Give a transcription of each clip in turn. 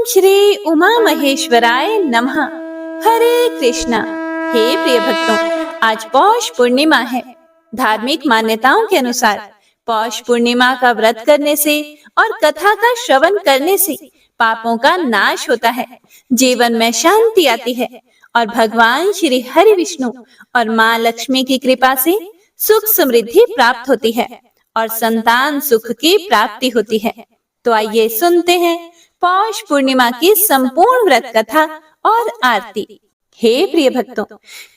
श्री उमा महेश्वराय नमः। हरे कृष्णा। हे प्रिय भक्तों, आज पौष पूर्णिमा है। धार्मिक मान्यताओं के अनुसार पौष पूर्णिमा का व्रत करने से और कथा का श्रवण करने से पापों का नाश होता है, जीवन में शांति आती है और भगवान श्री हरि विष्णु और माँ लक्ष्मी की कृपा से सुख समृद्धि प्राप्त होती है और संतान सुख की प्राप्ति होती है। तो आइए सुनते हैं पौष पूर्णिमा की संपूर्ण व्रत कथा और आरती। हे प्रिय भक्तों,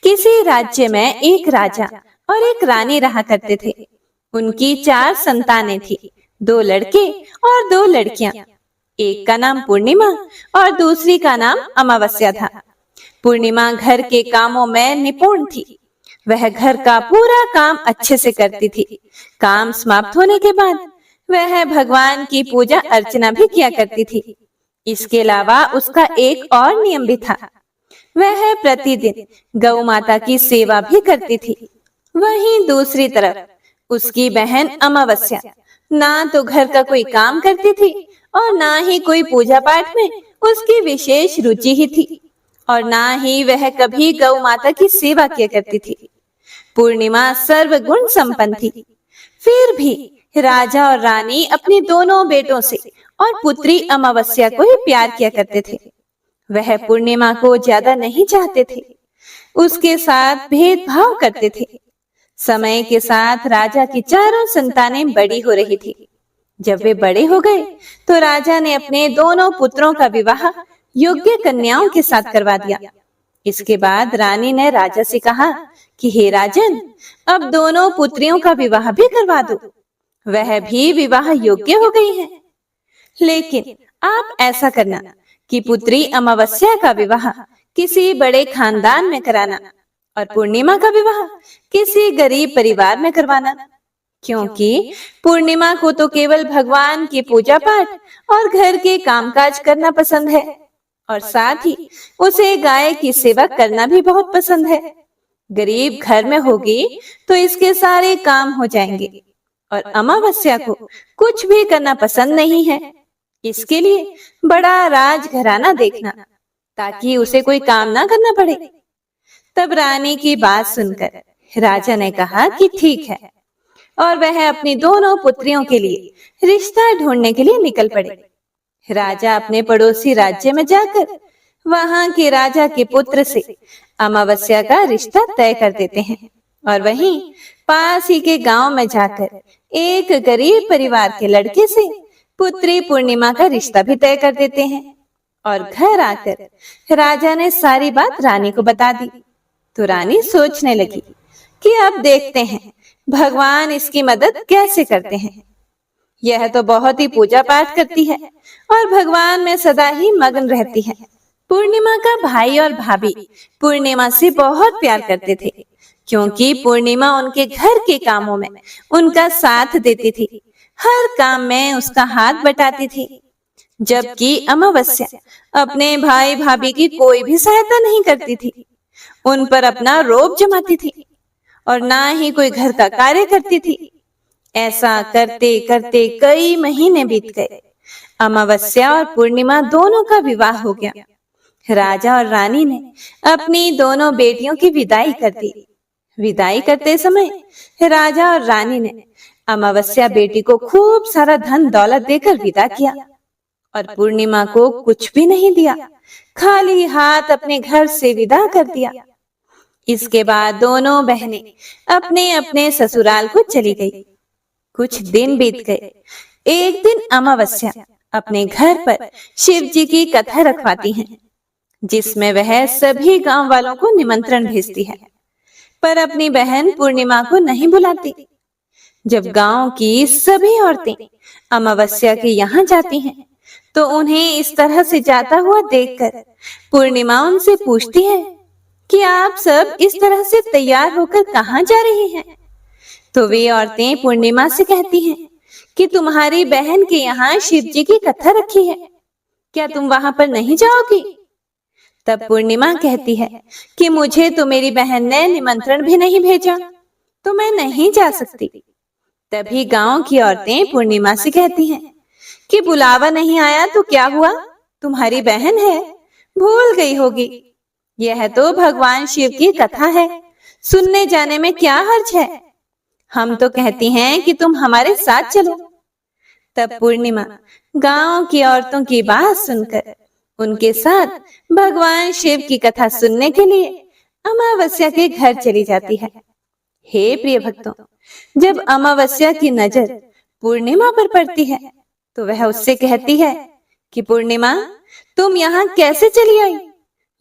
किसी राज्य में एक राजा और एक रानी रहा करते थे। उनकी 4 संतानें थी, 2 लड़के और 2 लड़कियां। एक का नाम पूर्णिमा और दूसरी का नाम अमावस्या था। पूर्णिमा घर के कामों में निपुण थी। वह घर का पूरा काम अच्छे से करती थी। काम समाप्त होने के बाद वह भगवान की पूजा अर्चना भी किया करती थी। इसके अलावा उसका एक और नियम भी था। वह प्रतिदिन गौ माता की सेवा भी करती थी। वहीं दूसरी तरफ उसकी बहन अमावस्या ना तो घर का कोई काम करती थी और ना ही कोई पूजा पाठ में उसकी विशेष रुचि ही थी और ना ही वह कभी गौ माता की सेवा किया करती थी। पूर्णिमा सर्वगुण संपन्न थी। फिर भी राजा और रानी अपने दोनों बेटों से और पुत्री अमावस्या को ही प्यार किया करते थे। वह पूर्णिमा को ज्यादा नहीं चाहते थे, उसके साथ भेदभाव करते थे। समय के साथ राजा की चारों संतानें बड़ी हो रही थी। जब वे बड़े हो गए तो राजा ने अपने दोनों पुत्रों का विवाह योग्य कन्याओं के साथ करवा दिया। इसके बाद रानी ने राजा से कहा कि हे राजन, अब दोनों पुत्रियों का विवाह भी करवा दो। वह भी विवाह योग्य हो गई हैं। लेकिन आप ऐसा करना कि पुत्री अमावस्या का विवाह किसी बड़े खानदान में कराना और पूर्णिमा का विवाह किसी गरीब परिवार में करवाना, क्योंकि पूर्णिमा को तो केवल भगवान की पूजा पाठ और घर के कामकाज करना पसंद है और साथ ही उसे गाय की सेवा करना भी बहुत पसंद है। गरीब घर में होगी तो इसके सारे काम हो जाएंगे और अमावस्या को कुछ भी करना पसंद नहीं है। इसके लिए बड़ा राजघराना देखना ताकि उसे कोई काम ना करना पड़े। तब रानी की बात सुनकर राजा ने कहा कि ठीक है और वह अपनी दोनों पुत्रियों के लिए रिश्ता ढूंढने के लिए निकल पड़े। राजा अपने पड़ोसी राज्य में जाकर वहां के राजा के पुत्र से अमावस्या का रिश्ता तय कर देते हैं और वहीं पास ही के गांव में जाकर एक गरीब परिवार के लड़के से पुत्री पूर्णिमा का रिश्ता भी तय कर देते हैं। और घर आकर राजा ने सारी बात रानी को बता दी। तो रानी सोचने लगी कि अब देखते हैं भगवान इसकी मदद कैसे करते हैं। यह तो बहुत ही पूजा पाठ करती है और भगवान में सदा ही मग्न रहती है। पूर्णिमा का भाई और भाभी पूर्णिमा से बहुत प्यार करते थे, क्योंकि पूर्णिमा उनके घर के कामों में उनका साथ देती थी, हर काम में उसका हाथ बटाती थी। जबकि अमावस्या अपने भाई भाभी की कोई भी सहायता नहीं करती थी, उन पर अपना रोब जमाती थी और ना ही कोई घर का कार्य करती थी। ऐसा करते करते कई महीने बीत गए। अमावस्या और पूर्णिमा दोनों का विवाह हो गया। राजा और रानी ने अपनी दोनों बेटियों की विदाई कर दी। विदाई करते समय राजा और रानी ने अमावस्या बेटी को खूब सारा धन दौलत देकर विदा किया और पूर्णिमा को कुछ भी नहीं दिया, खाली हाथ अपने घर से विदा कर दिया। इसके बाद दोनों बहनें अपने अपने ससुराल को चली गई। कुछ दिन बीत गए। एक दिन अमावस्या अपने घर पर शिव जी की कथा रखवाती हैं, जिसमें वह सभी गांव वालों को निमंत्रण भेजती है, पर अपनी बहन पूर्णिमा को नहीं बुलाती। जब गांव की सभी औरतें अमावस्या के यहाँ जाती हैं, तो उन्हें इस तरह से जाता हुआ देखकर पूर्णिमा उनसे पूछती है कि आप सब इस तरह से तैयार होकर कहाँ जा रही हैं? तो वे औरतें पूर्णिमा से कहती हैं कि तुम्हारी बहन के यहाँ शिव जी की कथा रखी है, क्या तुम वहां पर नहीं जाओगी? तब पूर्णिमा कहती है कि मुझे तो मेरी बहन ने निमंत्रण भी नहीं भेजा, तो मैं नहीं जा सकती। तभी गांव की औरतें पूर्णिमा से कहती हैं कि बुलावा नहीं आया तो क्या हुआ, तुम्हारी बहन है, भूल गई होगी। यह तो भगवान शिव की कथा है, सुनने जाने में क्या हर्ज है। हम तो कहती हैं कि तुम हमारे साथ चलो। तब पूर्णिमा गांव की औरतों की बात सुनकर उनके साथ भगवान शिव की कथा सुनने के लिए अमावस्या के घर चली जाती है। हे प्रिय भक्तों, जब अमावस्या की नजर पूर्णिमा पर पड़ती है तो वह उससे कहती है कि पूर्णिमा, तुम यहाँ कैसे चली आई?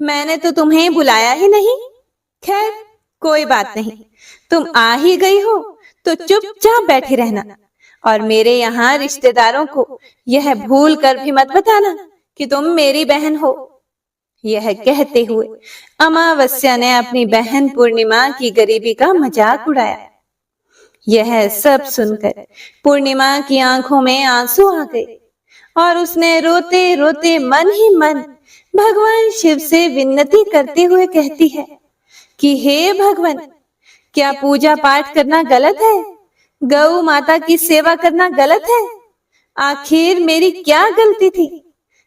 मैंने तो तुम्हें बुलाया ही नहीं। खैर, कोई बात नहीं, तुम आ ही गई हो तो चुपचाप बैठी रहना और मेरे यहाँ रिश्तेदारों को यह भूल कर भी मत बताना कि तुम मेरी बहन हो। यह कहते हुए अमावस्या ने अपनी बहन पूर्णिमा की गरीबी का मजाक उड़ाया। यह सब सुनकर पूर्णिमा की आंखों में आंसू आ गए और उसने रोते रोते मन ही मन भगवान शिव से विनती करते हुए कहती है कि हे भगवान, क्या पूजा पाठ करना गलत है? गौ माता की सेवा करना गलत है? आखिर मेरी क्या गलती थी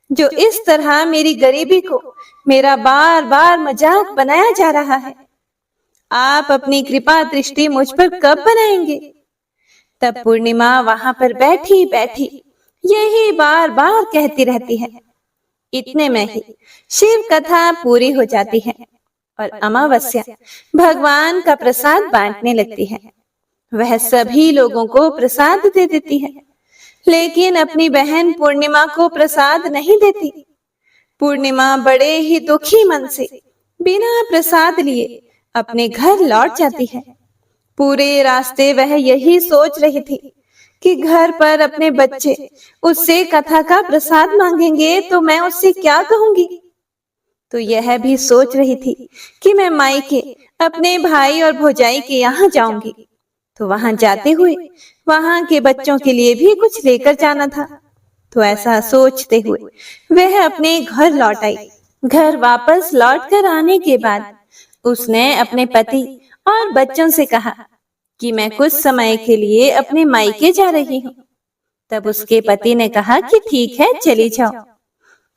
जो इस तरह मेरी गरीबी को मेरा बार बार मजाक बनाया जा रहा है? आप अपनी कृपा दृष्टि मुझ पर कब बनाएंगे? तब पूर्णिमा वहां पर बैठी बैठी यही बार बार कहती रहती है। इतने में ही शिव कथा पूरी हो जाती है और अमावस्या भगवान का प्रसाद बांटने लगती है। वह सभी लोगों को प्रसाद दे देती है, लेकिन अपनी बहन पूर्णिमा को प्रसाद नहीं देती। पूर्णिमा बड़े ही दुखी मन से बिना प्रसाद लिए अपने घर लौट जाती है। पूरे रास्ते वह यही सोच रही थी कि घर पर अपने बच्चे उससे कथा का प्रसाद मांगेंगे तो मैं उससे क्या कहूंगी। तो यह भी सोच रही थी कि मैं मायके अपने भाई और भौजाई के यहाँ जाऊंगी, तो वहां जाते हुए वहां के बच्चों के लिए भी कुछ लेकर जाना था। तो ऐसा सोचते हुए वह अपने घर लौट आई। घर वापस लौट कर आने के बाद उसने अपने पति और बच्चों से कहा कि मैं कुछ समय के लिए अपने मायके जा रही हूँ। तब उसके पति ने कहा कि ठीक है, चली जाओ।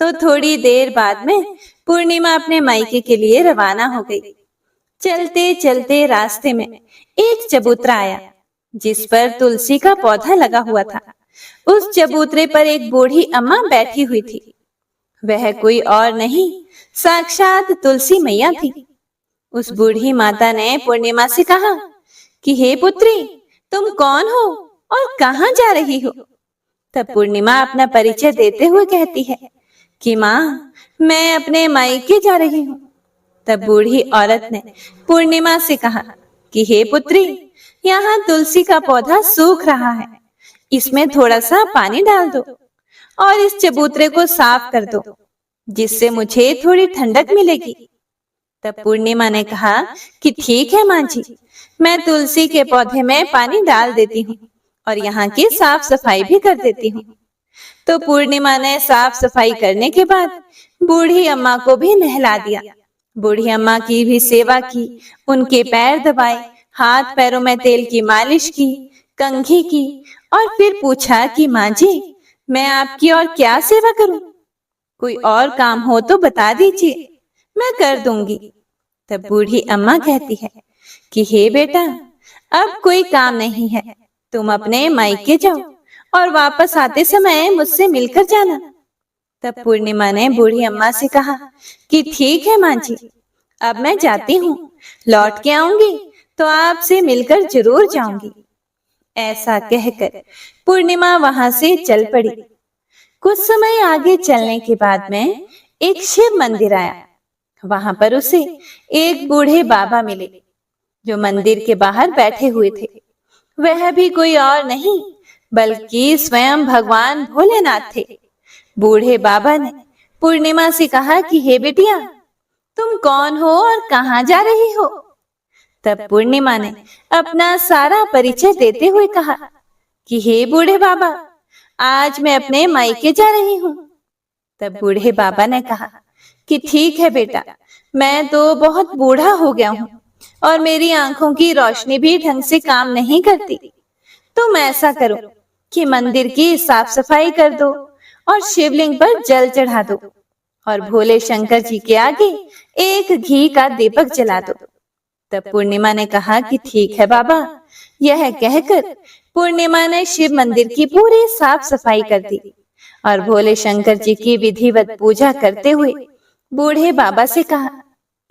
तो थोड़ी देर बाद में पूर्णिमा अपने मायके के लिए रवाना हो गई। चलते चलते रास्ते में एक चबूतरा आया जिस पर तुलसी का पौधा लगा हुआ था। उस चबूतरे पर एक बूढ़ी अम्मा बैठी हुई थी। वह कोई और नहीं, साक्षात तुलसी मैया थी। उस बूढ़ी माता ने पूर्णिमा से कहा कि हे पुत्री, तुम कौन हो और कहाँ जा रही हो? तब पूर्णिमा अपना परिचय देते हुए कहती है कि माँ, मैं अपने मायके जा रही हूँ। तब बूढ़ी औरत ने पूर्णिमा से कहा कि हे पुत्री, यहाँ तुलसी का पौधा सूख रहा है, इसमें थोड़ा सा पानी डाल दो और इस चबूतरे को साफ कर दो, जिससे मुझे थोड़ी ठंडक मिलेगी। तब पूर्णिमा ने कहा कि ठीक है माँ जी, मैं तुलसी के पौधे में पानी डाल देती हूँ और यहाँ की साफ सफाई भी कर देती हूँ। तो पूर्णिमा ने साफ सफाई करने के बाद बूढ़ी अम्मा को भी नहला दिया। बूढ़ी अम्मा की भी सेवा की, उनके पैर दबाए, हाथ पैरों में तेल की मालिश की, कंघी की और फिर पूछा कि माँ जी, मैं आपकी और क्या सेवा करूं? कोई और काम हो तो बता दीजिए, मैं कर दूंगी। तब बूढ़ी अम्मा कहती है कि हे बेटा, अब कोई काम नहीं है, तुम अपने मायके जाओ और वापस आते समय मुझसे मिलकर जाना। तब पूर्णिमा ने बूढ़ी अम्मा से कहा कि ठीक है माँ जी, अब मैं जाती हूँ, लौट के आऊंगी तो आपसे मिलकर जरूर जाऊंगी। ऐसा कहकर पूर्णिमा वहां से चल पड़ी। कुछ समय आगे चलने के बाद में एक शिव मंदिर आया। वहां पर उसे एक बूढ़े बाबा मिले जो मंदिर के बाहर बैठे हुए थे। वह भी कोई और नहीं बल्कि स्वयं भगवान भोलेनाथ थे। बूढ़े बाबा ने पूर्णिमा से कहा कि हे बेटिया, तुम कौन हो और कहाँ जा रही हो? तब पूर्णिमा ने अपना सारा परिचय देते हुए कहा कि हे बूढ़े बाबा, आज मैं अपने मायके जा रही हूँ। तब बूढ़े बाबा ने कहा कि ठीक है बेटा, मैं तो बहुत बूढ़ा हो गया हूँ और मेरी आंखों की रोशनी भी ढंग से काम नहीं करती। तुम ऐसा करो कि मंदिर की साफ सफाई कर दो और शिवलिंग पर जल चढ़ा दो और भोले शंकर जी के आगे एक घी का दीपक जला दो। तब पूर्णिमा ने कहा कि ठीक है बाबा। यह कहकर पूर्णिमा ने शिव मंदिर की पूरी साफ सफाई कर दी और भोले शंकर जी की विधिवत पूजा करते हुए बूढ़े बाबा से कहा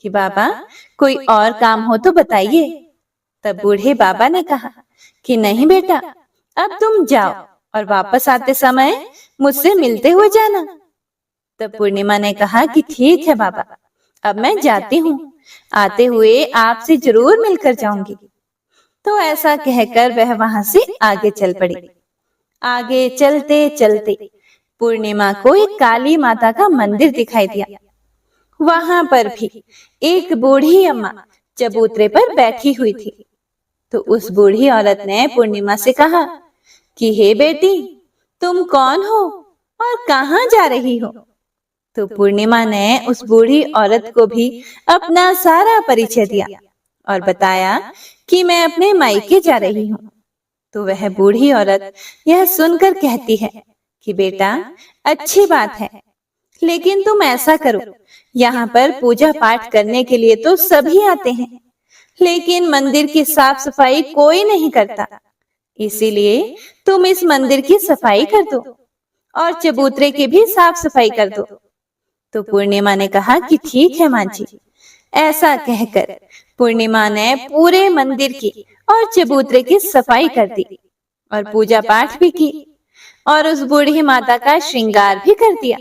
कि बाबा कोई और काम हो तो बताइए। तब बूढ़े बाबा ने कहा कि नहीं बेटा, अब तुम जाओ और वापस आते समय मुझसे मिलते हुए जाना। तब पूर्णिमा ने कहा कि ठीक है बाबा, अब मैं जाती हूँ, आते हुए आपसे जरूर मिलकर जाऊंगी। तो ऐसा कहकर वह वहां से आगे चल पड़ी। आगे चलते चलते पूर्णिमा को एक काली माता का मंदिर दिखाई दिया। वहां पर भी एक बूढ़ी अम्मा चबूतरे पर बैठी हुई थी। तो उस बूढ़ी औरत ने पूर्णिमा से कहा कि हे बेटी, तुम कौन हो और कहाँ जा रही हो? तो पूर्णिमा ने उस बूढ़ी औरत को भी अपना सारा परिचय दिया और बताया कि मैं अपने मायके जा रही हूँ। तो वह बूढ़ी औरत यह सुनकर कहती है कि बेटा, अच्छी बात है, लेकिन तुम ऐसा करो, यहाँ पर पूजा पाठ करने के लिए तो सभी आते हैं, लेकिन मंदिर की साफ सफाई कोई नहीं करता। इसीलिए तुम इस मंदिर की सफाई कर दो और चबूतरे की भी साफ सफाई कर दो। तो पूर्णिमा ने कहा कि ठीक है माँ जी। ऐसा कहकर पूर्णिमा ने पूरे मंदिर की और चबूतरे की सफाई कर दी और पूजा पाठ भी की और उस बूढ़ी माता का श्रृंगार भी कर दिया।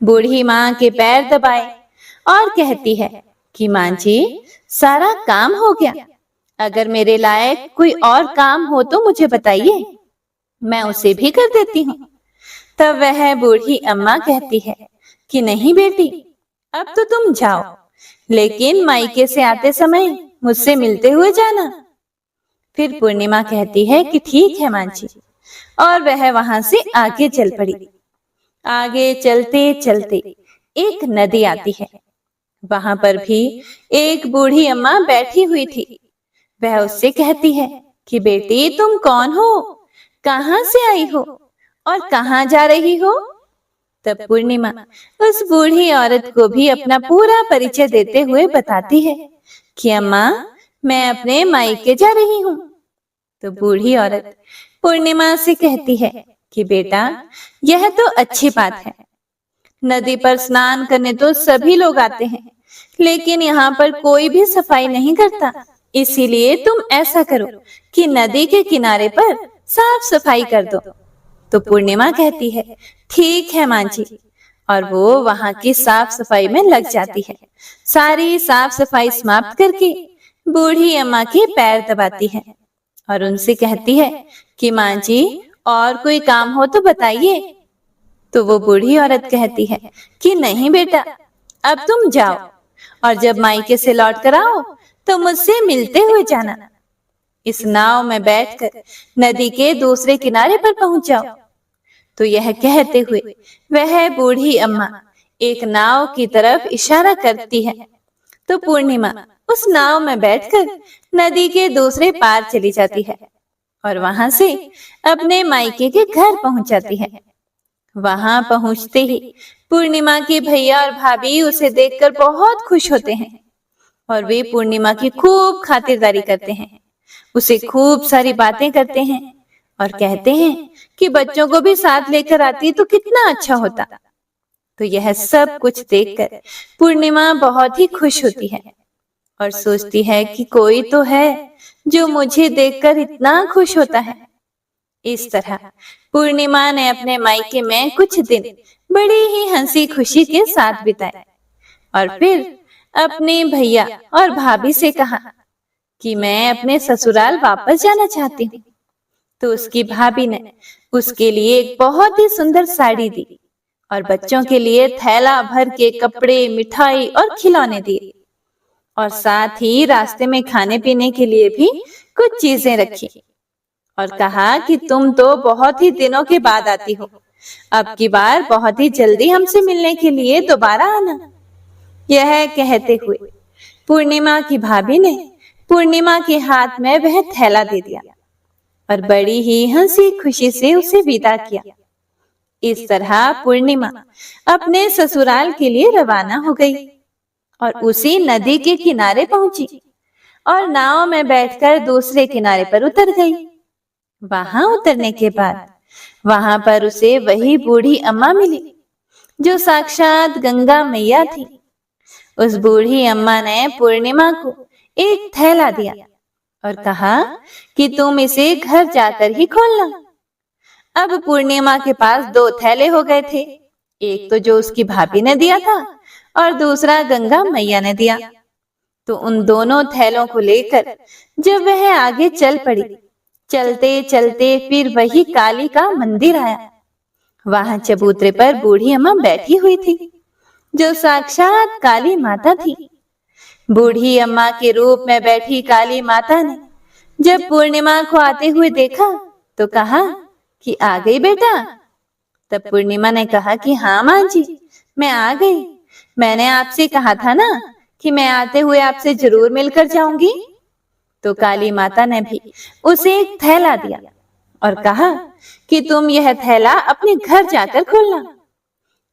बूढ़ी माँ के पैर दबाए और कहती है कि माँ जी, सारा काम हो गया। अगर मेरे लायक कोई और काम हो तो मुझे बताइए, मैं उसे भी कर देती हूँ। तब वह बूढ़ी अम्मा कहती है कि नहीं बेटी, अब तो तुम जाओ, लेकिन मायके से आते समय मुझसे मिलते हुए जाना। फिर पूर्णिमा कहती है कि ठीक है माँ जी, और वह वहां से आगे चल पड़ी। आगे चलते चलते एक नदी आती है। वहां पर भी एक बूढ़ी अम्मा बैठी हुई थी। वह उससे कहती है कि बेटी, तुम कौन हो, कहाँ से आई हो और कहाँ जा रही हो? तब पूर्णिमा उस बूढ़ी औरत को भी अपना पूरा परिचय देते हुए बताती है कि अम्मा, मैं अपने मायके जा रही हूँ। तो बूढ़ी औरत पूर्णिमा से कहती है कि बेटा, यह तो अच्छी बात है, नदी पर स्नान करने तो सभी लोग आते हैं, लेकिन यहाँ पर कोई भी सफाई नहीं करता। इसीलिए तुम ऐसा करो कि नदी के किनारे पर साफ सफाई कर दो। तो पूर्णिमा कहती है ठीक है माँ जी, और वो वहां की साफ सफाई में लग जाती है। सारी साफ सफाई समाप्त करके बूढ़ी अम्मा के पैर दबाती है और उनसे कहती है कि माँ जी, और कोई काम हो तो बताइए। तो वो बूढ़ी औरत कहती है कि नहीं बेटा, अब तुम जाओ और जब मायके से लौट कर आओ तो मुझसे मिलते हुए जाना। इस नाव में बैठकर नदी के दूसरे किनारे पर पहुंच जाओ। तो यह कहते हुए वह बूढ़ी अम्मा एक नाव की तरफ इशारा करती है। तो पूर्णिमा उस नाव में बैठकर नदी के दूसरे पार चली जाती है और वहां से अपने मायके के घर पहुंच जाती है। वहां पहुंचते ही पूर्णिमा के भैया और भाभी उसे देखकर बहुत खुश होते हैं और वे पूर्णिमा की खूब खातिरदारी करते हैं, उसे खूब सारी बातें करते हैं और कहते हैं कि बच्चों को भी साथ लेकर आती तो कितना अच्छा होता। तो यह सब कुछ देखकर पूर्णिमा बहुत ही खुश होती है और सोचती है कि कोई तो है जो मुझे देखकर इतना खुश होता है। इस तरह पूर्णिमा ने अपने मायके में कुछ दिन बड़ी ही हंसी खुशी के साथ बिताए और फिर अपने भैया और भाभी से कहा कि मैं अपने ससुराल वापस जाना चाहती हूँ। तो उसकी भाभी ने उसके लिए एक बहुत ही सुंदर साड़ी दी और बच्चों के लिए थैला भर के कपड़े, मिठाई और खिलौने दिए और साथ ही रास्ते में खाने पीने के लिए भी कुछ चीजें रखी और कहा कि तुम तो बहुत ही दिनों के बाद आती हो, अब की बार बहुत ही जल्दी हमसे मिलने के लिए दोबारा आना। यह कहते हुए पूर्णिमा की भाभी ने पूर्णिमा के हाथ में वह थैला दे दिया और बड़ी ही हंसी खुशी से उसे विदा किया। इस तरह पूर्णिमा अपने ससुराल के लिए रवाना हो गई और उसी नदी के किनारे पहुंची और नाव में बैठकर दूसरे किनारे पर उतर गई। वहां उतरने के बाद वहां पर उसे वही बूढ़ी अम्मा मिली जो साक्षात गंगा मैया थी। उस बूढ़ी अम्मा ने पूर्णिमा को एक थैला दिया और कहा कि तुम इसे घर जाकर ही खोलना। अब पूर्णिमा के पास दो थैले हो गए थे, एक तो जो उसकी भाभी ने दिया था और दूसरा गंगा मैया ने दिया। तो उन दोनों थैलों को लेकर जब वह आगे चल पड़ी, चलते चलते फिर वही काली का मंदिर आया। वहां चबूतरे पर बूढ़ी अम्मा बैठी हुई थी जो साक्षात काली माता थी। बूढ़ी अम्मा के रूप में बैठी काली माता ने जब पूर्णिमा को आते हुए देखा तो कहा कि आ गई बेटा। तब पूर्णिमा ने कहा कि हाँ माँ जी, मैं आ गई। मैंने आपसे कहा था ना कि मैं आते हुए आपसे जरूर मिलकर जाऊंगी। तो काली माता ने भी उसे एक थैला दिया और कहा कि तुम यह थैला अपने घर जाकर खोलना।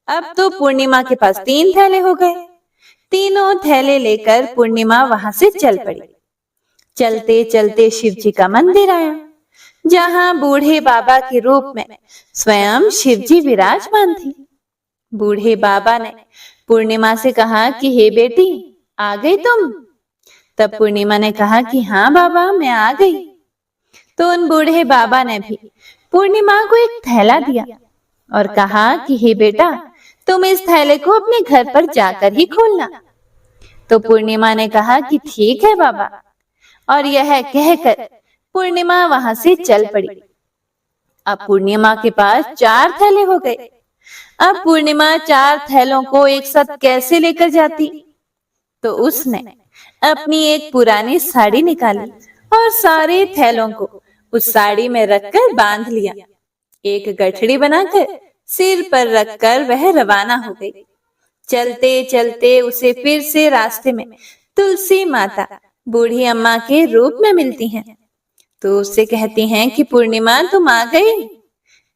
अब तो पूर्णिमा के पास 3 थैले हो गए। तीनों थैले लेकर पूर्णिमा वहां से चल पड़ी। चलते चलते शिव जी का मंदिर आया जहां बूढ़े बाबा के रूप में स्वयं शिव जी विराजमान थे। बूढ़े बाबा ने पूर्णिमा से कहा कि हे बेटी, आ गई तुम? तब पूर्णिमा ने कहा कि हाँ बाबा, मैं आ गई। तो उन बूढ़े बाबा ने भी पूर्णिमा को एक थैला दिया और कहा कि हे बेटा, तुम इस थैले को अपने घर पर जाकर ही खोलना। तो पूर्णिमा ने कहा कि ठीक है बाबा, और यह कहकर पूर्णिमा वहां से चल पड़ी। अब पूर्णिमा के पास 4 थैले हो गए। अब पूर्णिमा 4 थैलों को एक साथ कैसे लेकर जाती? तो उसने अपनी एक पुरानी साड़ी निकाली और सारे थैलों को उस साड़ी में रखकर बांध लिया। एक गठड़ी बनाकर सिर पर रखकर वह रवाना हो गई। चलते चलते उसे फिर से रास्ते में तुलसी माता बूढ़ी अम्मा के रूप में मिलती हैं। तो उससे कहती हैं कि पूर्णिमा, तुम आ गई?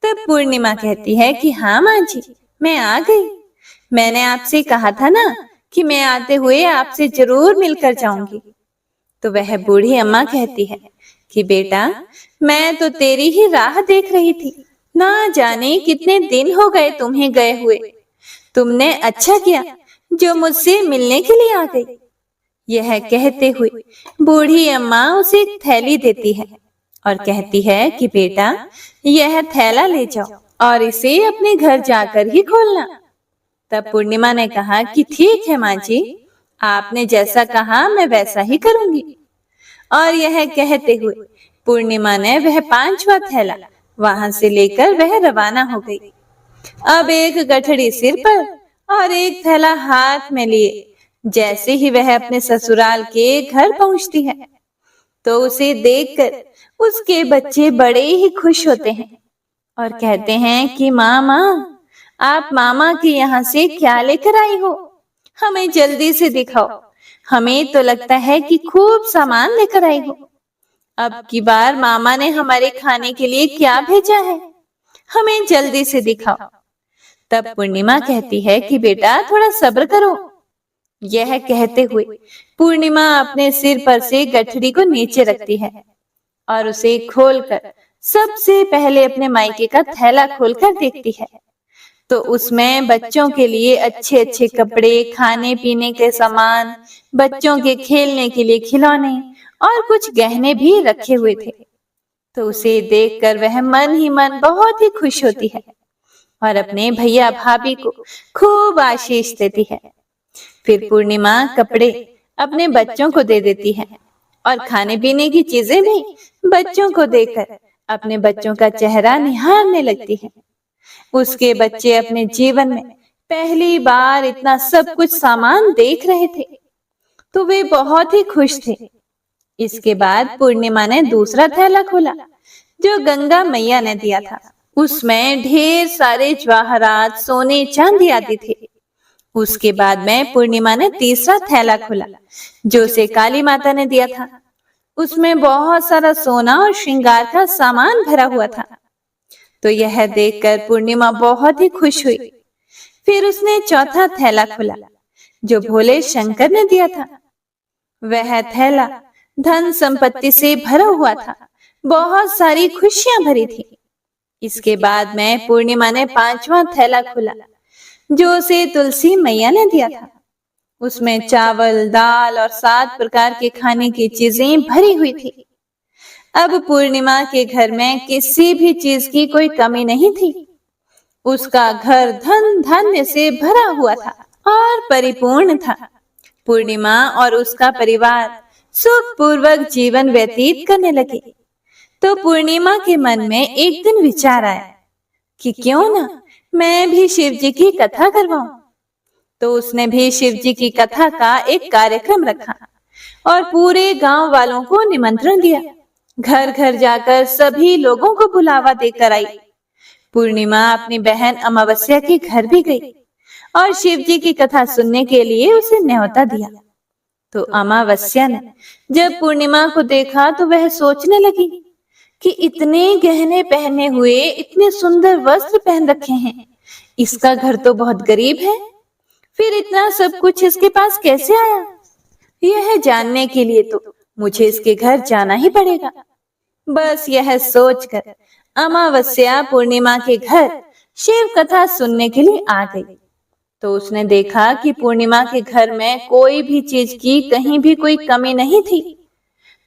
तब पूर्णिमा कहती है कि हाँ माँ जी, मैं आ गई। मैंने आपसे कहा था ना कि मैं आते हुए आपसे जरूर मिलकर जाऊंगी। तो वह बूढ़ी अम्मा कहती है कि बेटा, मैं तो तेरी ही राह देख रही थी। ना जाने कितने दिन हो गए तुम्हें गए हुए। तुमने अच्छा किया जो मुझसे मिलने के लिए आ गई। यह कहते हुए बूढ़ी अम्मा उसे एक थैली देती है और कहती है कि बेटा, यह थैला ले जाओ और इसे अपने घर जाकर ही खोलना। तब पूर्णिमा ने कहा कि ठीक है माँ जी, आपने जैसा कहा मैं वैसा ही करूंगी। और यह कहते हुए पूर्णिमा ने वह 5वां थैला वहां से लेकर वह रवाना हो गई। अब एक गठड़ी सिर पर और एक थैला हाथ में लिए जैसे ही वह अपने ससुराल के घर पहुंचती है तो उसे देखकर उसके बच्चे बड़े ही खुश होते हैं और कहते हैं कि मामा, आप मामा के यहाँ से क्या लेकर आई हो? हमें जल्दी से दिखाओ। हमें तो लगता है कि खूब सामान लेकर आई हो। अब की बार मामा ने हमारे खाने के लिए क्या भेजा है? हमें जल्दी से दिखाओ। तब पूर्णिमा कहती है कि बेटा, थोड़ा सब्र करो। यह कहते हुए पूर्णिमा अपने सिर पर से गठड़ी को नीचे रखती है और उसे खोलकर सबसे पहले अपने मायके का थैला खोलकर देखती है। तो उसमें बच्चों के लिए अच्छे अच्छे कपड़े, खाने पीने के सामान, बच्चों के खेलने के लिए खिलौने और कुछ गहने भी रखे हुए थे। तो उसे देखकर वह मन ही मन बहुत ही खुश होती है और अपने भैया भाभी को खूब आशीष देती है। फिर पूर्णिमा कपड़े अपने बच्चों को दे देती है और खाने पीने की चीजें भी बच्चों को देकर अपने बच्चों का चेहरा निहारने लगती है। उसके बच्चे अपने जीवन में पहली बार इतना सब कुछ सामान देख रहे थे तो वे बहुत ही खुश थे। इसके बाद पूर्णिमा ने दूसरा थैला खोला जो गंगा मैया ने दिया था। उसमें ढेर सारे जवाहरात, सोने चांदी आदि थे। उसके बाद में पूर्णिमा ने तीसरा थैला खोला जो उसे काली माता ने दिया था। उसमें बहुत सारा सोना और श्रृंगार का सामान भरा हुआ था। तो यह देखकर पूर्णिमा बहुत ही खुश हुई। फिर उसने चौथा थैला खोला जो भोले शंकर ने दिया था। वह थैला धन संपत्ति से भरा हुआ था, बहुत सारी खुशियां भरी थी। इसके बाद में पूर्णिमा ने पांचवा थैला खोला जो उसे तुलसी मैया ने दिया था। उसमें चावल, दाल और 7 प्रकार के खाने की चीजें भरी हुई थी। अब पूर्णिमा के घर में किसी भी चीज की कोई कमी नहीं थी। उसका घर धन धान्य से भरा हुआ था और परिपूर्ण था। पूर्णिमा और उसका परिवार सुखपूर्वक जीवन व्यतीत करने लगे। तो पूर्णिमा के मन में एक दिन विचार आया कि क्यों ना मैं भी शिव जी की कथा करवाऊं। तो उसने भी शिव जी की कथा का एक कार्यक्रम रखा और पूरे गांव वालों को निमंत्रण दिया। घर घर जाकर सभी लोगों को बुलावा देकर आई। पूर्णिमा अपनी बहन अमावस्या के घर भी गई और शिव जी की कथा सुनने के लिए उसे न्योता दिया। तो अमावस्या ने जब पूर्णिमा को देखा तो वह सोचने लगी कि इतने गहने पहने हुए, इतने सुंदर वस्त्र पहन रखे हैं, इसका घर तो बहुत गरीब है, फिर इतना सब कुछ इसके पास कैसे आया? यह जानने के लिए तो मुझे इसके घर जाना ही पड़ेगा। बस यह सोचकर अमावस्या पूर्णिमा के घर शिव कथा सुनने के लिए आ गई। तो उसने देखा कि पूर्णिमा के घर में कोई भी चीज की कहीं भी कोई कमी नहीं थी।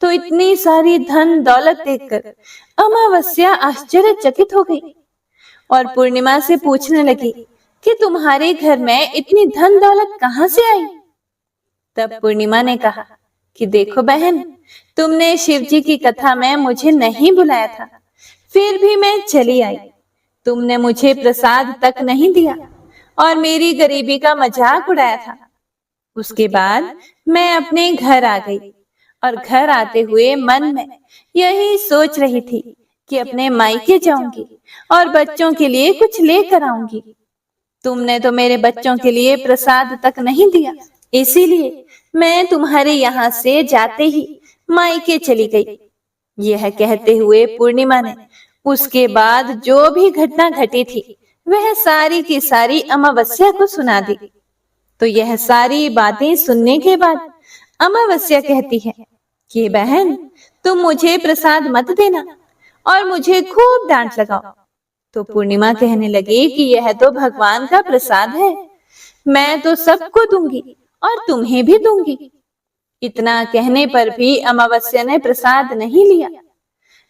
तो इतनी सारी धन दौलत देखकर अमावस्या आश्चर्यचकित हो गई और पूर्णिमा से पूछने लगी कि तुम्हारे घर में इतनी धन दौलत कहाँ से आई? तब पूर्णिमा ने कहा कि देखो बहन, तुमने शिव जी की कथा में मुझे नहीं बुलाया था, फिर भी मैं चली आई। तुमने मुझे प्रसाद तक नहीं दिया और मेरी गरीबी का मजाक उड़ाया था। उसके बाद मैं अपने घर आ गई और घर आते हुए मन में यही सोच रही थी कि अपने मायके जाऊंगी और बच्चों के लिए कुछ लेकर आऊंगी। तुमने तो मेरे बच्चों के लिए प्रसाद तक नहीं दिया, इसीलिए मैं तुम्हारे यहाँ से जाते ही मायके चली गई। यह कहते हुए पूर्णिमा ने उसके बाद जो भी घटना घटी थी वह सारी की सारी अमावस्या को सुना दी। तो यह सारी बातें सुनने के बाद अमावस्या कहती है कि बहन, तुम मुझे प्रसाद मत देना और मुझे खूब डांट लगाओ। तो पूर्णिमा कहने लगी कि यह तो भगवान का प्रसाद है, मैं तो सबको दूंगी और तुम्हें भी दूंगी। इतना कहने पर भी अमावस्या ने प्रसाद नहीं लिया।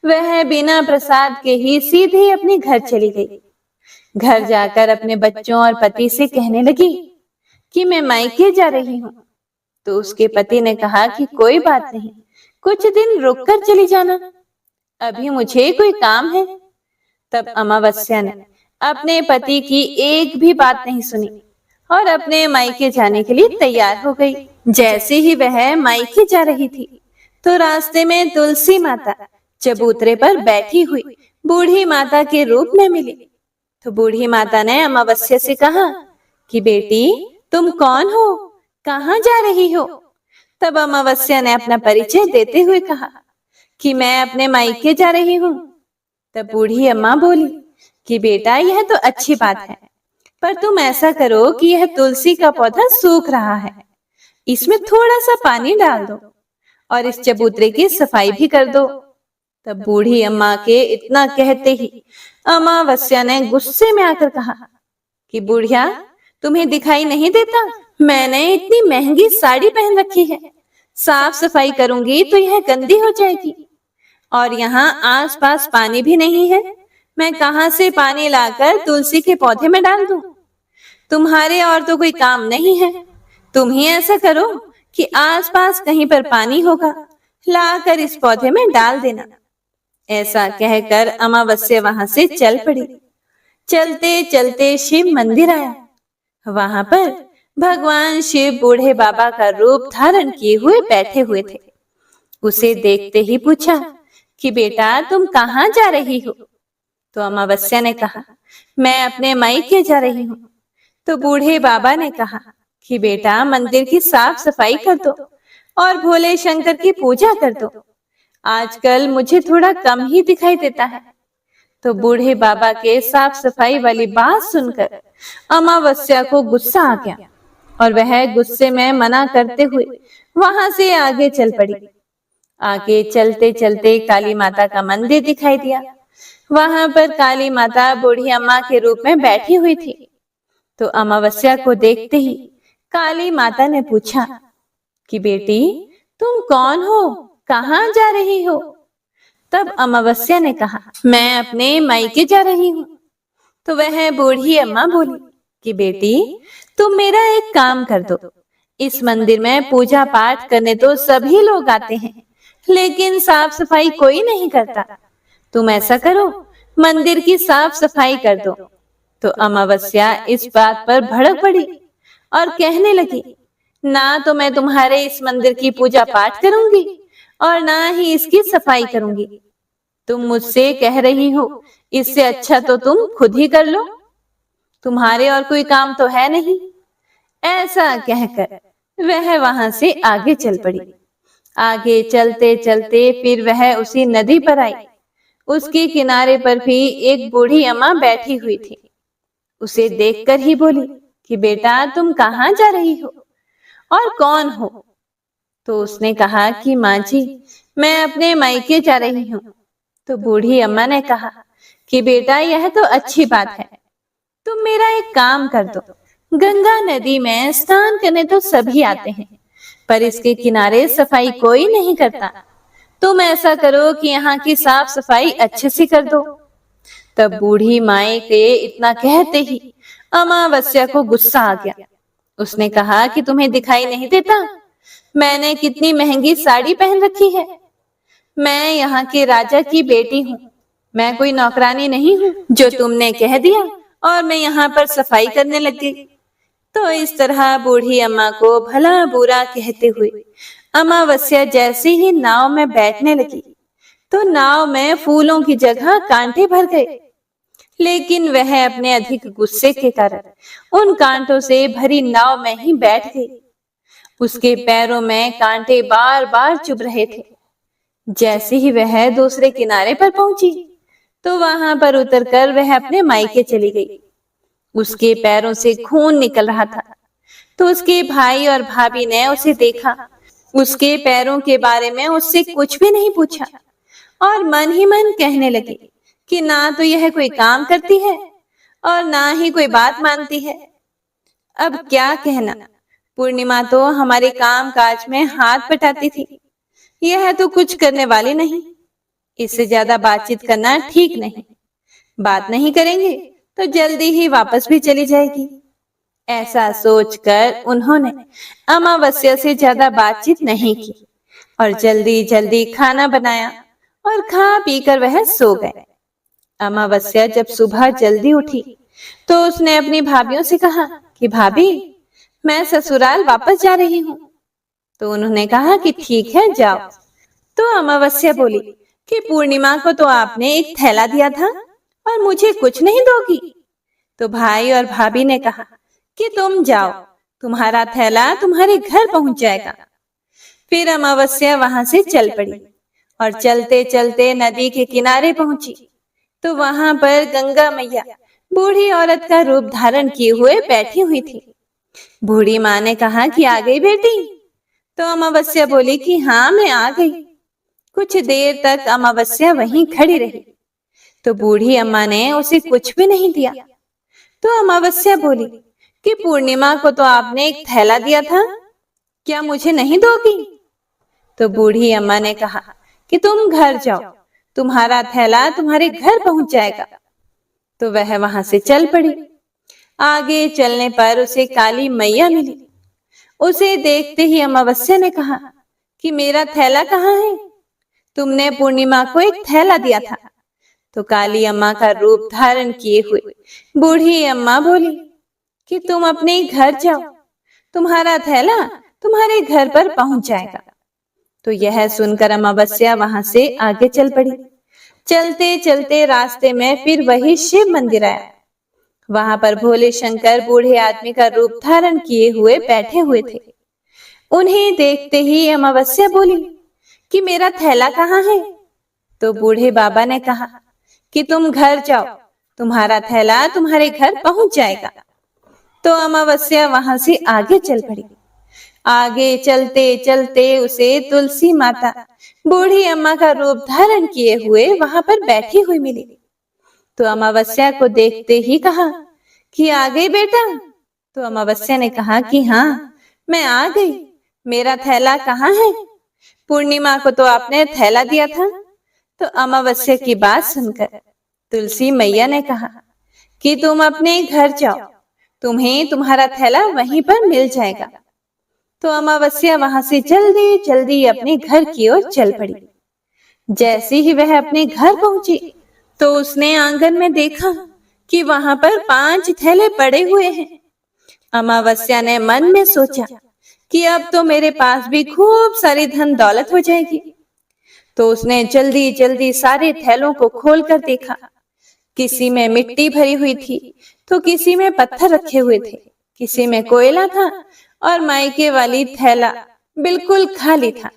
वह बिना प्रसाद के ही सीधे अपने घर चली गई। घर जाकर अपने बच्चों और पति से कहने लगी कि मैं मायके जा रही हूँ। तो उसके पति ने कहा कि कोई बात नहीं, कुछ दिन रुक कर चली जाना, अभी मुझे कोई काम है। तब अमावस्या ने अपने पति की एक भी बात नहीं सुनी और अपने मायके जाने के लिए तैयार हो गई। जैसे ही वह मायके जा रही थी तो रास्ते में तुलसी माता चबूतरे पर बैठी हुई बूढ़ी माता के रूप में मिली। तो बूढ़ी माता ने अमावस्या से कहा कि बेटी, तुम कौन हो, कहाँ जा रही हो? तब अमावस्या ने अपना परिचय देते हुए कहा कि मैं अपने मायके जा रही हूँ। तब बूढ़ी अम्मा बोली कि बेटा, यह तो अच्छी बात है, पर तुम ऐसा करो कि यह तुलसी का पौधा सूख रहा है, इसमें थोड़ा सा पानी डाल दो और इस चबूतरे की सफाई भी कर दो। तब बूढ़ी अम्मा के इतना कहते ही अमावस्या ने गुस्से में आकर कहा कि बुढ़िया, तुम्हें दिखाई नहीं देता मैंने इतनी महंगी साड़ी पहन रखी है, साफ सफाई करूंगी तो यह गंदी हो जाएगी और यहाँ आसपास पानी भी नहीं है, मैं कहाँ से पानी लाकर तुलसी के पौधे में डाल दूं? तुम्हारे और तो कोई काम नहीं है, तुम ही ऐसा करो कि आसपास कहीं पर पानी होगा, लाकर इस पौधे में डाल देना। ऐसा कहकर अमावस्या वहां से चल पड़ी। चलते चलते शिव मंदिर आया। वहां पर भगवान शिव बूढ़े बाबा का रूप धारण किए हुए बैठे हुए थे। उसे देखते ही पूछा कि बेटा, तुम कहाँ जा रही हो? तो अमावस्या ने कहा, मैं अपने मायके जा रही हूँ। तो बूढ़े बाबा ने कहा कि बेटा, मंदिर की साफ सफाई कर दो और भोले शंकर की पूजा कर दो, आजकल मुझे थोड़ा कम ही दिखाई देता है, तो बूढ़े बाबा के साफ सफाई वाली बात सुनकर अमावस्या को गुस्सा आ गया और वह गुस्से में मना करते हुए वहां से आगे चल पड़ी। आगे चलते चलते काली माता का मंदिर दिखाई दिया। वहां पर काली माता बूढ़ी अम्मा के रूप में बैठी हुई थी। तो अमावस्या को देखते ही काली माता ने पूछा कि बेटी, तुम कौन हो, कहाँ जा रही हो? तब अमावस्या ने कहा, मैं अपने मायके जा रही हूँ। तो वह बूढ़ी अम्मा बोली कि बेटी, तुम मेरा एक काम कर दो। इस मंदिर में पूजा पाठ करने तो सभी लोग आते हैं, लेकिन साफ सफाई कोई नहीं करता। तुम ऐसा करो, मंदिर की साफ सफाई कर दो। तो अमावस्या इस बात पर भड़क पड़ी और कहने लगी, ना तो मैं तुम्हारे इस मंदिर की पूजा पाठ करूंगी और ना ही इसकी सफाई करूंगी। तुम मुझसे कह रही हो, इससे अच्छा तो तुम खुद ही कर लो, तुम्हारे और कोई काम तो है नहीं। ऐसा कहकर वह वहां से आगे चल पड़ी। आगे चलते चलते फिर वह उसी नदी पर आई। उसके किनारे पर भी एक बूढ़ी अम्मा बैठी हुई थी। उसे देखकर ही बोली कि बेटा, तुम कहाँ जा रही हो और कौन हो? तो उसने कहा कि माँ जी, मैं अपने मायके जा रही हूँ। तो बूढ़ी अम्मा ने कहा कि बेटा, यह तो अच्छी बात है, तुम मेरा एक काम कर दो। गंगा नदी में स्नान करने तो सभी आते हैं, पर इसके किनारे सफाई कोई नहीं करता। तुम ऐसा करो कि यहाँ की साफ सफाई अच्छे से कर दो। तब बूढ़ी माई के इतना कहते ही अमावस्या को गुस्सा आ गया। उसने कहा कि तुम्हें दिखाई नहीं देता, मैंने कितनी महंगी साड़ी पहन रखी है। मैं यहाँ के राजा की बेटी हूँ, मैं कोई नौकरानी नहीं हूँ जो तुमने कह दिया और मैं यहाँ पर सफाई करने लग गई। तो इस तरह बूढ़ी अम्मा को भला बुरा कहते हुए अमावस्या जैसे ही नाव में बैठने लगी तो नाव में फूलों की जगह कांटे भर गए। लेकिन वह अपने अधिक गुस्से के कारण उन कांटों से भरी नाव में ही बैठ गई। उसके पैरों में कांटे बार बार चुभ रहे थे। जैसे ही वह दूसरे किनारे पर पहुंची तो वहां पर उतरकर वह अपने मायके चली गई। उसके पैरों से खून निकल रहा था। तो उसके भाई और भाभी ने उसे देखा, उसके पैरों के बारे में उससे कुछ भी नहीं पूछा और मन ही मन कहने लगे कि ना तो यह कोई काम करती है और ना ही कोई बात मानती है। अब क्या कहना, पूर्णिमा तो हमारे काम काज में हाथ बटाती थी, यह तो कुछ करने वाली नहीं। इससे ज्यादा बातचीत करना ठीक नहीं, बात नहीं करेंगे तो जल्दी ही वापस भी चली जाएगी। ऐसा सोचकर उन्होंने अमावस्या से ज्यादा बातचीत नहीं की और जल्दी जल्दी खाना बनाया और खा पीकर वह सो गए। अमावस्या जब सुबह जल्दी उठी तो उसने अपनी भाभियों से कहा कि भाभी, मैं ससुराल वापस जा रही हूँ। तो उन्होंने कहा कि ठीक है, जाओ। तो अमावस्या बोली कि पूर्णिमा को तो आपने एक थैला दिया था और मुझे कुछ नहीं दोगी। तो भाई और भाभी ने कहा कि तुम जाओ, तुम्हारा थैला तुम्हारे घर पहुंच जाएगा। फिर अमावस्या वहां से चल पड़ी और चलते चलते नदी के किनारे पहुंची तो वहां पर गंगा मैया बूढ़ी औरत का रूप धारण किए हुए बैठी हुई थी। बूढ़ी माँ ने कहा कि आ गई बेटी? तो अमावस्या बोली कि हाँ, मैं आ गई। कुछ देर तक अमावस्या वहीं खड़ी रही तो बूढ़ी अम्मा ने उसे कुछ भी नहीं दिया। तो अमावस्या बोली कि पूर्णिमा को तो आपने एक थैला दिया था, क्या मुझे नहीं दोगी? तो बूढ़ी अम्मा ने कहा कि तुम घर जाओ, तुम्हारा थैला तुम्हारे घर पहुंच जाएगा। तो वह वहां से चल पड़ी। आगे चलने पर उसे काली मैया मिली। उसे देखते ही अमावस्या ने कहा कि मेरा थैला कहाँ है? तुमने पूर्णिमा को एक थैला दिया था। तो काली अम्मा का रूप धारण किए हुए बूढ़ी अम्मा बोली कि तुम अपने घर जाओ, तुम्हारा थैला तुम्हारे घर पर पहुंच जाएगा। तो यह सुनकर अमावस्या वहां से आगे चल पड़ी। चलते चलते रास्ते में फिर वही शिव मंदिर आया। वहां पर भोले शंकर बूढ़े आदमी का रूप धारण किए हुए बैठे हुए थे। उन्हें देखते ही अमावस्या बोली कि मेरा थैला कहाँ है? तो बूढ़े बाबा ने कहा कि तुम घर जाओ, तुम्हारा थैला तुम्हारे घर पहुंच जाएगा। तो अमावस्या वहां से आगे चल पड़ी। आगे चलते चलते उसे तुलसी माता बूढ़ी अम्मा का रूप धारण किए हुए वहां पर बैठी हुई मिली। तो अमावस्या को देखते ही कहा कि आ गई बेटा। तो अमावस्या ने कहा कि हाँ, मैं आ गई। मेरा थैला कहाँ है? पूर्णिमा को तो आपने थैला दिया था। तो अमावस्या की बात सुनकर तुलसी मैया ने कहा कि तुम अपने घर जाओ, तुम्हें तुम्हारा थैला वहीं पर मिल जाएगा। तो अमावस्या वहां से जल्दी जल्दी अपने घर की ओर चल पड़ी। जैसे ही वह अपने घर पहुंची तो उसने आंगन में देखा कि वहां पर 5 थैले पड़े हुए हैं। अमावस्या ने मन में सोचा कि अब तो मेरे पास भी खूब सारी धन दौलत हो जाएगी। तो उसने जल्दी जल्दी सारे थैलों को खोल कर देखा। किसी में मिट्टी भरी हुई थी, तो किसी में पत्थर रखे हुए थे, किसी में कोयला था और मायके वाली थैला बिल्कुल खाली था।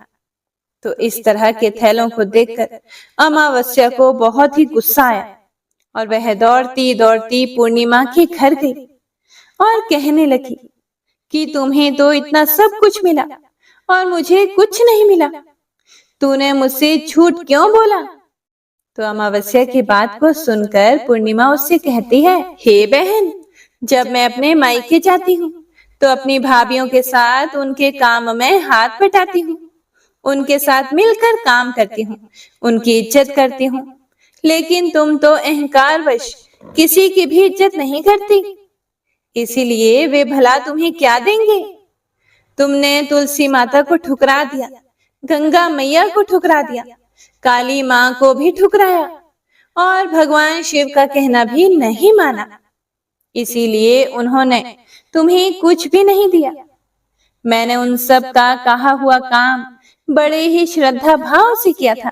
तो इस तरह के थैलों को देखकर अमावस्या को बहुत ही गुस्सा आया और वह दौड़ती दौड़ती पूर्णिमा के घर गई और कहने लगी कि तुम्हें तो इतना सब कुछ मिला और मुझे कुछ नहीं मिला। तूने मुझसे झूठ क्यों बोला? तो अमावस्या की बात को सुनकर पूर्णिमा उससे कहती है, हे बहन, जब मैं अपने मायके जाती हूँ तो अपनी भाभियों के साथ उनके काम में हाथ बटाती हूँ, उनके साथ मिलकर काम करती हूँ, उनकी इज्जत करती हूँ। लेकिन तुम तो अहंकारवश किसी की भी इज्जत नहीं करती, इसीलिए वे भला तुम्हें क्या देंगे? तुमने तुलसी माता को ठुकरा दिया, गंगा मैया को ठुकरा दिया, काली माँ को भी ठुकराया और भगवान शिव का कहना भी नहीं माना। इसीलिए उन्होंने तुम्हें कुछ भी नहीं दिया। मैंने उन सब का कहा हुआ काम बड़े ही श्रद्धा भाव से किया था,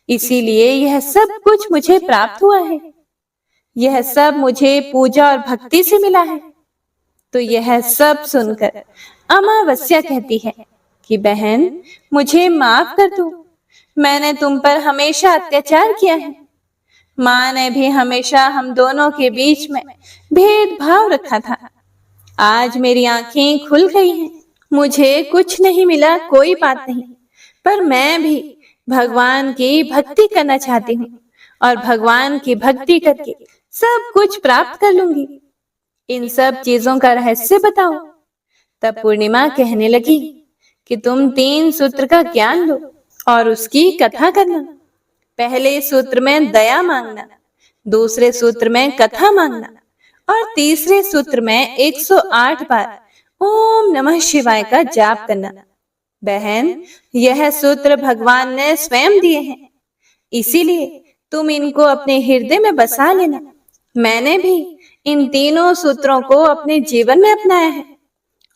इसीलिए यह सब कुछ मुझे प्राप्त हुआ है। यह सब मुझे पूजा और भक्ति से मिला है। तो यह सब सुनकर अमावस्या कहती है कि बहन, मुझे माफ कर दो, मैंने तुम पर हमेशा अत्याचार किया है। माँ ने भी हमेशा हम दोनों के बीच में भेदभाव रखा था। आज मेरी आंखें खुल गई हैं, मुझे कुछ नहीं मिला कोई बात नहीं, पर मैं भी भगवान की भक्ति करना चाहती हूँ और भगवान की भक्ति करके सब कुछ प्राप्त कर लूंगी। इन सब चीजों का रहस्य बताओ। तब पूर्णिमा कहने लगी कि तुम 3 सूत्र का ज्ञान लो और उसकी कथा करना। पहले सूत्र में दया मांगना, दूसरे सूत्र में कथा मांगना और तीसरे सूत्र में 108 बार ओम नमः शिवाय का जाप करना। बहन, यह सूत्र भगवान ने स्वयं दिए हैं, इसीलिए तुम इनको अपने हृदय में बसा लेना। मैंने भी इन तीनों सूत्रों को अपने जीवन में अपनाया है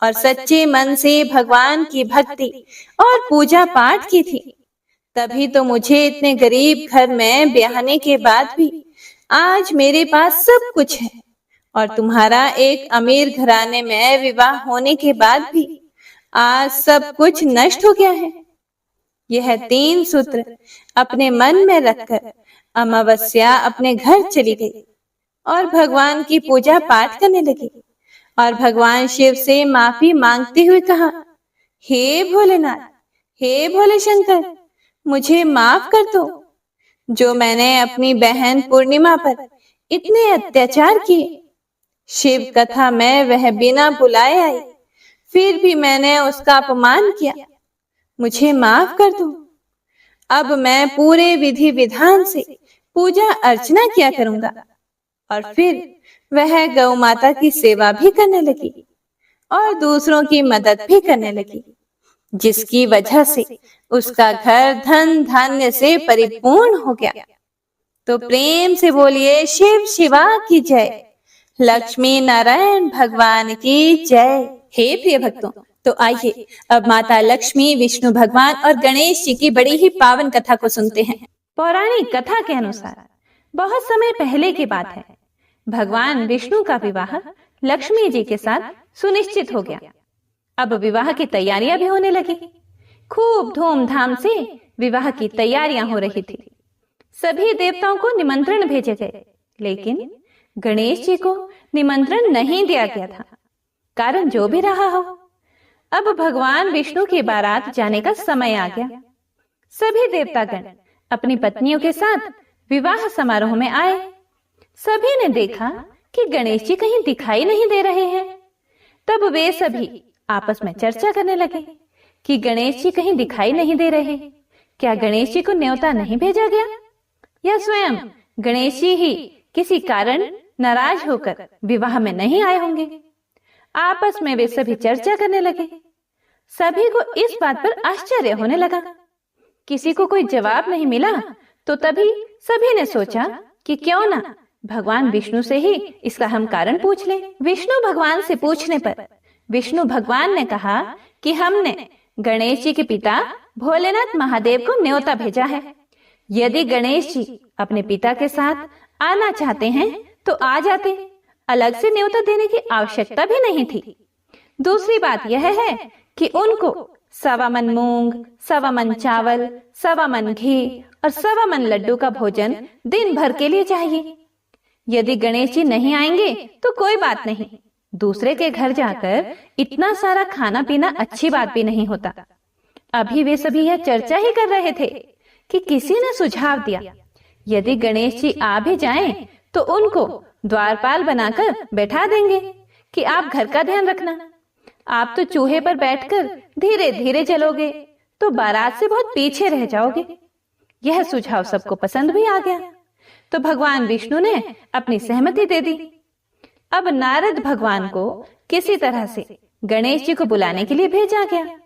और सच्चे मन से भगवान की भक्ति और पूजा पाठ की थी। तभी तो मुझे इतने गरीब घर में ब्याहने के बाद भी आज मेरे पास सब कुछ है और तुम्हारा एक अमीर घराने में विवाह होने के बाद भी आज सब कुछ नष्ट हो गया है। यह 3 सूत्र अपने मन में रखकर अमावस्या अपने घर चली गई और भगवान की पूजा पाठ करने लगी और भगवान शिव से माफी मांगते हुए कहा, हे भोलेनाथ, हे भोले शंकर, मुझे माफ कर दो। जो मैंने अपनी बहन पूर्णिमा पर इतने अत्याचार किए। शिव कथा में वह बिना बुलाए आई, फिर भी मैंने उसका अपमान किया। मुझे माफ कर दो। अब मैं पूरे विधि विधान से पूजा अर्चना किया करूंगा। और फिर वह गौ माता की सेवा भी करने लगी और दूसरों की मदद भी करने लगी, जिसकी वजह से उसका घर धन धान्य से परिपूर्ण हो गया। तो प्रेम से बोलिए शिव शिवा की जय, लक्ष्मी नारायण भगवान की जय। हे प्रिय भक्तों, तो आइए अब माता लक्ष्मी, विष्णु भगवान और गणेश जी की बड़ी ही पावन कथा को सुनते हैं। पौराणिक कथा के अनुसार बहुत समय पहले की बात है, भगवान विष्णु का विवाह लक्ष्मी जी के साथ सुनिश्चित हो गया। अब विवाह की तैयारियां भी होने लगी। खूब धूमधाम से विवाह की तैयारियां हो रही थी। सभी देवताओं को निमंत्रण भेजे गए, लेकिन गणेश जी को निमंत्रण नहीं दिया गया था। कारण जो भी रहा हो, अब भगवान विष्णु की बारात जाने का समय आ गया। सभी देवतागण अपनी पत्नियों के साथ विवाह समारोह में आए। सभी ने देखा कि गणेश जी कहीं दिखाई नहीं दे रहे हैं। तब वे सभी आपस में चर्चा करने लगे कि गणेश जी कहीं दिखाई नहीं दे रहे। क्या गणेश जी को न्योता नहीं भेजा गया, या स्वयं गणेश जी ही किसी कारण नाराज होकर विवाह में नहीं आए होंगे? आपस में वे सभी चर्चा करने लगे। सभी को इस बात पर आश्चर्य होने लगा। किसी को कोई जवाब नहीं मिला, तो तभी सभी ने सोचा कि क्यों ना भगवान विष्णु से ही इसका हम कारण पूछ लें। विष्णु भगवान से पूछने पर विष्णु भगवान ने कहा कि हमने गणेश जी के पिता भोलेनाथ महादेव को न्योता भेजा है। यदि गणेश जी अपने पिता के साथ आना चाहते हैं तो आ जाते, अलग से न्योता देने की आवश्यकता भी नहीं थी। दूसरी बात यह है कि उनको 1.25 मन मूंग, 1.25 मन चावल, 1.25 मन घी और 1.25 मन लड्डू का भोजन दिन भर के लिए चाहिए। यदि गणेश जी नहीं आएंगे तो कोई बात नहीं, दूसरे के घर जाकर इतना सारा खाना पीना अच्छी बात भी नहीं होता। अभी वे सभी यह चर्चा ही कर रहे थे कि किसी ने सुझाव दिया, यदि गणेश जी आ भी जाएं तो उनको द्वारपाल बनाकर बैठा देंगे कि आप घर का ध्यान रखना। आप तो चूहे पर बैठकर धीरे धीरे चलोगे तो बारात से बहुत पीछे रह जाओगे। यह सुझाव सबको पसंद भी आ गया, तो भगवान विष्णु ने अपनी सहमति दे दी। अब नारद भगवान को किसी तरह से गणेश जी को बुलाने के लिए भेजा गया।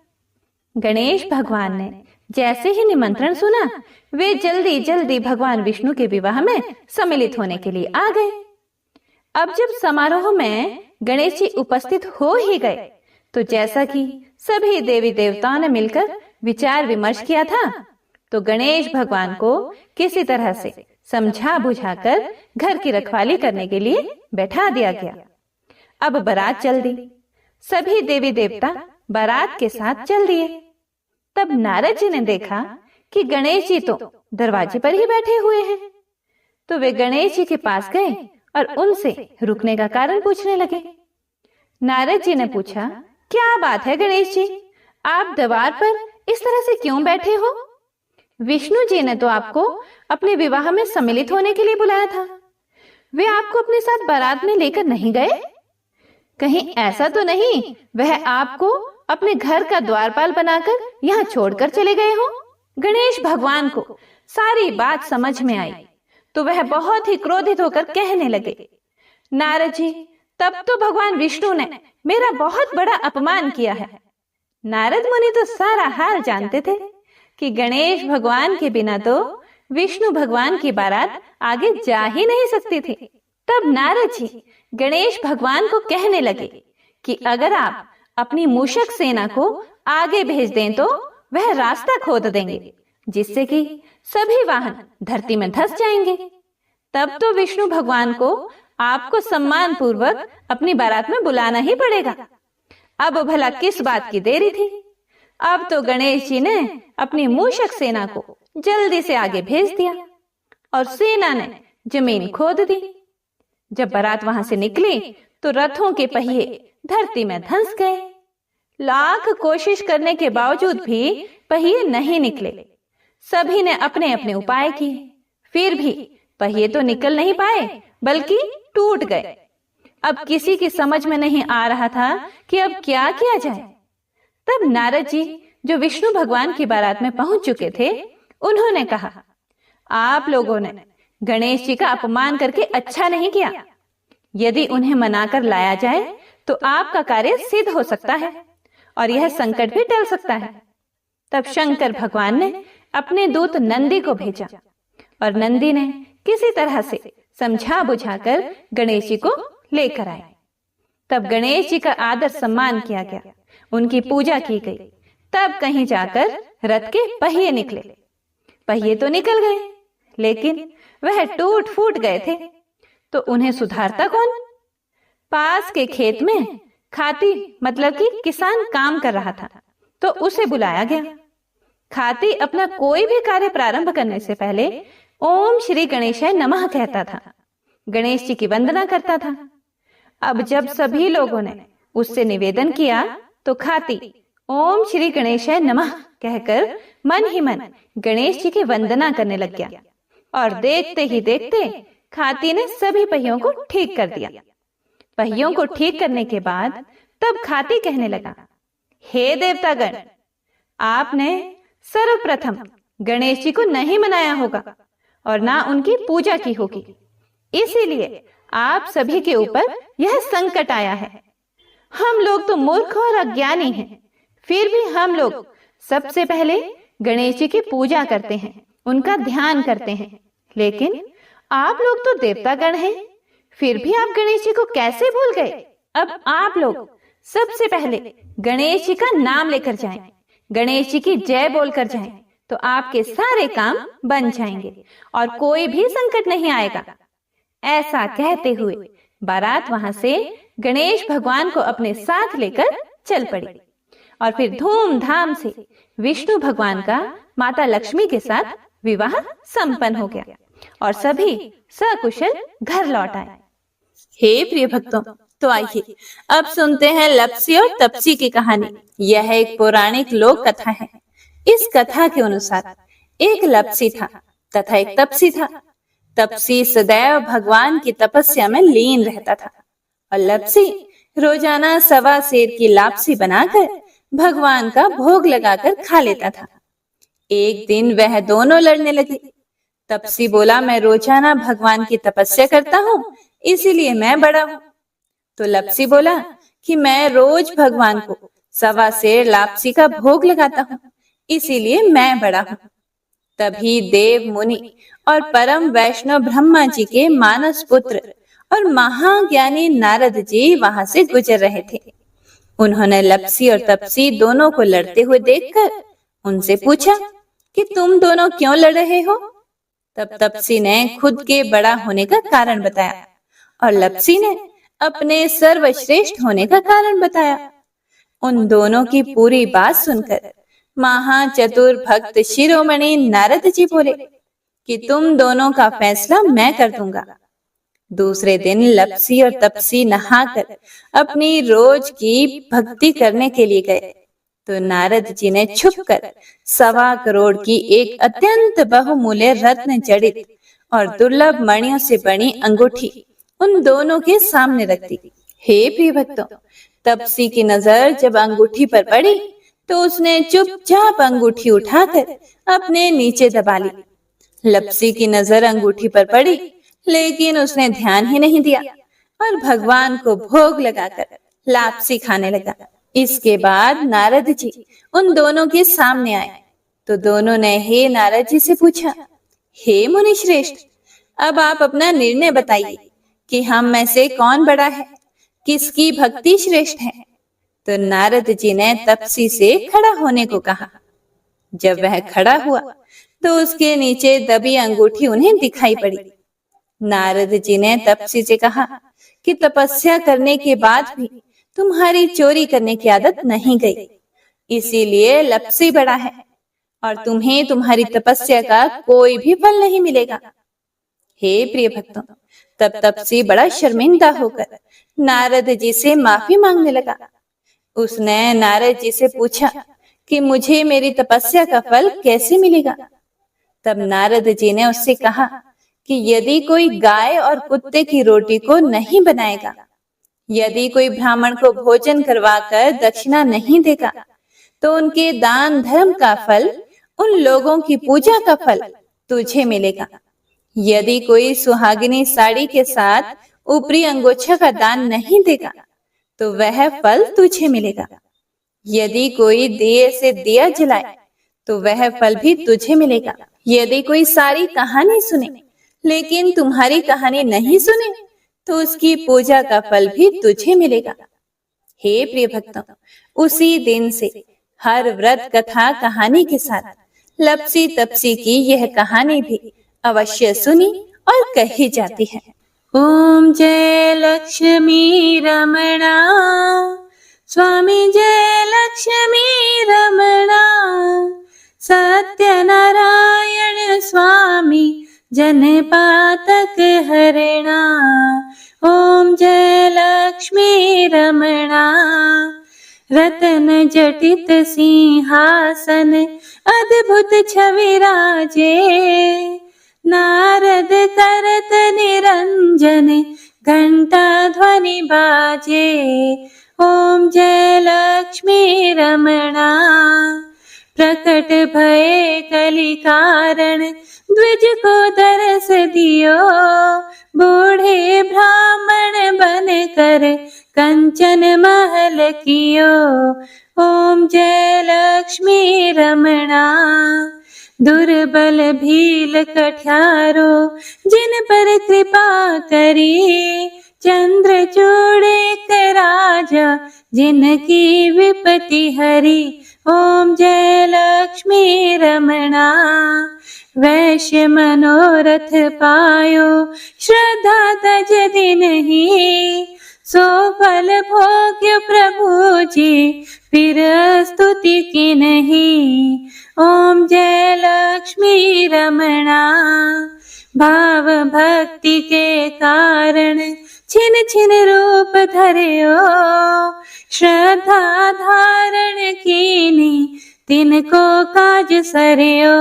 गणेश भगवान ने जैसे ही निमंत्रण सुना, वे जल्दी जल्दी भगवान विष्णु के विवाह में सम्मिलित होने के लिए आ गए। अब जब समारोह में गणेश जी उपस्थित हो ही गए, तो जैसा कि सभी देवी देवताओं ने मिलकर विचार विमर्श किया था, तो गणेश भगवान को किसी तरह से समझा बुझाकर घर की रखवाली करने के लिए बैठा दिया गया। अब बारात चल दी। सभी देवी देवता बारात के साथ चल दिए। तब नारद जी ने देखा कि गणेश जी तो दरवाजे पर ही बैठे हुए हैं, तो वे गणेश जी के पास गए और उनसे रुकने का कारण पूछने लगे। नारद जी ने पूछा, क्या बात है गणेश जी, आप द्वार पर इस तरह से क्यों बैठे हो? विष्णु जी ने तो आपको अपने विवाह में सम्मिलित होने के लिए बुलाया था। वे आपको अपने साथ बारात में लेकर नहीं गए? कहीं ऐसा तो नहीं वह आपको अपने घर का द्वारपाल बनाकर यहाँ छोड़कर चले गए हो? गणेश भगवान को सारी बात समझ में आई, तो वह बहुत ही क्रोधित होकर कहने लगे, नारद जी, तब तो भगवान विष्णु ने मेरा बहुत बड़ा अपमान किया है। नारद मुनि तो सारा हाल जानते थे कि गणेश भगवान के बिना तो विष्णु भगवान की बारात आगे जा ही नहीं सकती थी। तब नारद जी गणेश भगवान को कहने लगे कि अगर आप अपनी मूषक सेना को आगे भेज दें तो वह रास्ता खोद देंगे, जिससे कि सभी वाहन धरती में धंस जाएंगे। तब तो विष्णु भगवान को आपको सम्मान पूर्वक अपनी बारात में बुलाना ही पड़ेगा। अब भला किस बात की देरी थी? अब तो गणेश जी ने अपनी मूषक सेना को जल्दी से आगे भेज दिया और सेना ने जमीन खोद दी। जब बारात वहां से निकली तो रथों के पहिए धरती में धंस गए। लाख कोशिश करने के बावजूद भी पहिए नहीं निकले। सभी ने अपने अपने उपाय किए, फिर भी पहिए तो निकल नहीं पाए बल्कि टूट गए। अब किसी की समझ में नहीं आ रहा था कि अब क्या किया जाए। तब नारद जी, जो विष्णु भगवान की बारात में पहुंच चुके थे, उन्होंने कहा, आप लोगों ने गणेश जी का अपमान करके अच्छा नहीं किया। यदि उन्हें मनाकर लाया जाए तो आपका कार्य सिद्ध हो सकता है और यह संकट भी टल सकता है। तब शंकर भगवान ने अपने दूत नंदी को भेजा और नंदी ने किसी तरह से समझा बुझाकर गणेश जी को लेकर आए। तब गणेश जी का आदर सम्मान किया गया, उनकी पूजा की गई। तब कहीं जाकर रथ के पहिए निकले। पहिए तो निकल गए, लेकिन वह टूट फूट गए थे, तो उन्हें सुधारता कौन? पास के खेत में खाती मतलब कि किसान काम कर रहा था, तो उसे बुलाया गया। खाती अपना कोई भी कार्य प्रारंभ करने से पहले ओम श्री गणेशाय नमः कहता था, गणेश जी की वंदना करता था। अब जब सभी लोगों ने उससे निवेदन किया तो खाती ओम श्री गणेशाय नमः कहकर मन ही मन गणेश जी की वंदना करने लग गया। और देखते ही देखते खाती ने सभी पहियों को ठीक कर दिया। पहियों को ठीक करने के बाद तब खाती कहने लगा, हे देवतागण, आपने सर्वप्रथम गणेश जी को नहीं मनाया होगा और ना उनकी पूजा की होगी, इसीलिए आप सभी के ऊपर यह संकट आया है। हम लोग तो मूर्ख और अज्ञानी हैं, फिर भी हम लोग सबसे पहले गणेश जी की पूजा करते हैं, उनका ध्यान करते हैं। लेकिन आप लोग तो देवतागण हैं, फिर भी आप गणेश जी को कैसे भूल गए? अब आप लोग सबसे पहले गणेश जी का नाम लेकर जाएं, गणेश जी की जय बोलकर जाएं, तो आपके सारे काम बन जाएंगे और कोई भी संकट नहीं आएगा। ऐसा कहते हुए बारात वहां से गणेश भगवान को अपने साथ लेकर चल पड़ी और फिर धूमधाम से विष्णु भगवान का माता लक्ष्मी के साथ विवाह संपन्न हो गया और सभी सकुशल घर लौट आए। हे प्रिय भक्तों, तो आइए अब सुनते हैं लप्सी और तप्सी की कहानी। यह एक पौराणिक लोक कथा है। इस कथा के अनुसार एक लप्सी था तथा एक तप्सी था। तप्सी सदैव भगवान की तपस्या में लीन रहता था और लप्सी रोजाना 1.25 सेर की लापसी बनाकर भगवान का भोग लगाकर खा लेता था। एक दिन वह दोनों लड़ने लगे। तप्सी बोला, मैं रोजाना भगवान की तपस्या करता हूँ, इसीलिए मैं बड़ा हूँ। तो लप्सी बोला कि मैं रोज भगवान को 1.25 सेर लापसी का भोग लगाता हूँ, इसीलिए मैं बड़ा हूँ। तभी देव मुनि और परम वैष्णव ब्रह्मा जी के मानस पुत्र और महाज्ञानी नारद जी वहां से गुजर रहे थे। उन्होंने लप्सी और तप्सी दोनों को लड़ते हुए देखकर उनसे पूछा कि तुम दोनों क्यों लड़ रहे हो? तब तप्सी ने खुद के बड़ा होने का कारण बताया और लप्सी ने अपने सर्वश्रेष्ठ होने का कारण बताया। उन दोनों की पूरी बात सुनकर महाचतुर भक्त शिरोमणि नारद जी बोले कि तुम दोनों का फैसला मैं कर दूंगा। दूसरे दिन लप्सी और तप्सी नहाकर अपनी रोज की भक्ति करने के लिए गए तो नारद जी ने छुपकर 1.25 करोड़ की एक अत्यंत बहुमूल्य रत्न जड़ित और दुर्लभ मणियों से बनी अंगूठी उन दोनों के सामने रख दी। हे प्रिय भक्तों, तप्सी की नजर जब अंगूठी पर पड़ी तो उसने चुपचाप अंगूठी उठाकर अपने नीचे दबा ली। लप्सी की नजर अंगूठी पर पड़ी, लेकिन उसने ध्यान ही नहीं दिया और भगवान को भोग लगाकर लापसी खाने लगा। इसके बाद नारद जी उन दोनों के सामने आए तो दोनों ने हे नारद जी से पूछा, हे मुनि श्रेष्ठ, अब आप अपना निर्णय बताइए कि हम में से कौन बड़ा है, किसकी भक्ति श्रेष्ठ है। तो नारद जी ने तप्सी से खड़ा होने को कहा। जब वह खड़ा हुआ तो उसके नीचे दबी अंगूठी उन्हें दिखाई पड़ी। नारद जी ने तप्सी से कहा कि तपस्या करने के बाद भी तुम्हारी चोरी करने की आदत नहीं गई, इसीलिए लप्सी बड़ा है और तुम्हें तुम्हारी तपस्या का कोई भी फल नहीं मिलेगा। हे प्रिय भक्तों, तब तप्सी बड़ा शर्मिंदा होकर नारद जी से माफी मांगने लगा। उसने नारद जी से पूछा कि मुझे मेरी तपस्या का फल कैसे मिलेगा। तब नारद जी ने उससे कहा कि यदि कोई गाय और कुत्ते की रोटी को नहीं बनाएगा, यदि कोई ब्राह्मण को भोजन करवाकर दक्षिणा नहीं देगा, तो उनके दान धर्म का फल, उन लोगों की पूजा का फल तुझे मिलेगा। यदि कोई सुहागिनी साड़ी के साथ ऊपरी अंगोछा का दान नहीं देगा, तो वह फल तुझे मिलेगा। यदि कोई दिए से दिया जलाए, तो वह फल भी तुझे मिलेगा। यदि कोई सारी कहानी सुने लेकिन तुम्हारी कहानी नहीं सुने, तो उसकी पूजा का फल भी तुझे मिलेगा। हे प्रिय भक्तों, उसी दिन से हर व्रत कथा कहानी के साथ लप्सी तप्सी की यह कहानी भी अवश्य सुनी और कही जाती है। ओम जय लक्ष्मी रमणा, स्वामी जय लक्ष्मी रमणा, सत्यनारायण स्वामी जन पातक हरणा। ओम जय लक्ष्मी रमणा। रतन जटित सिंहासन अद्भुत छवि राजे। नारद करत निरंजन घंटा ध्वनि बाजे। ओम जय लक्ष्मी रमणा। प्रकट भये कलि कारण द्विज को दरस दियो। बूढ़े ब्राह्मण बन कर कंचन महल कियो। ओम जय लक्ष्मी रमणा। दुर्बल भील कठियारो जिन पर कृपा करी। चंद्रचूड़ एक राजा जिनकी विपत्ति हरी। ओम जय लक्ष्मी रमणा। वैश्य मनोरथ पायो श्रद्धा तज दिन ही। सो फल भोग्य प्रभु जी फिर स्तुति की नहीं। ओम जय लक्ष्मी रमणा। भाव भक्ति के कारण छिन छिन रूप धर्यो। श्रद्धा धारण कीनी तिनको काज सरयो।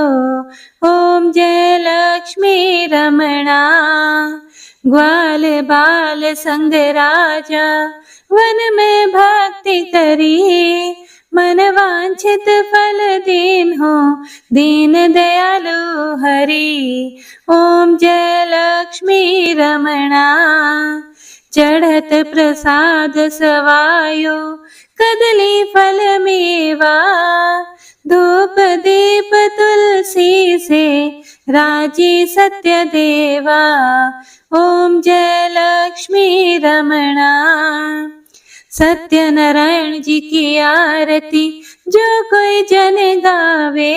ओम जय लक्ष्मी रमणा। ग्वाल बाल संग राजा वन में भक्ति करी। मन वांछित फल दीन हो दीन दयालु हरि। ओम जय लक्ष्मी रमणा। चढ़त प्रसाद सवायो कदली फल मेवा। धूप दीप तुलसी से राजी सत्य देवा। ओम जय लक्ष्मी रमणा। सत्यनारायण जी की आरती जो कोई जन गावे।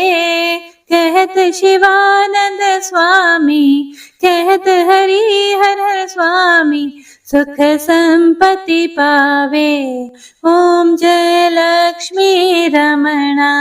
कहत शिवानंद स्वामी कहत हरि हर स्वामी सुख संपत्ति पावे। ओम जय लक्ष्मी रमणा।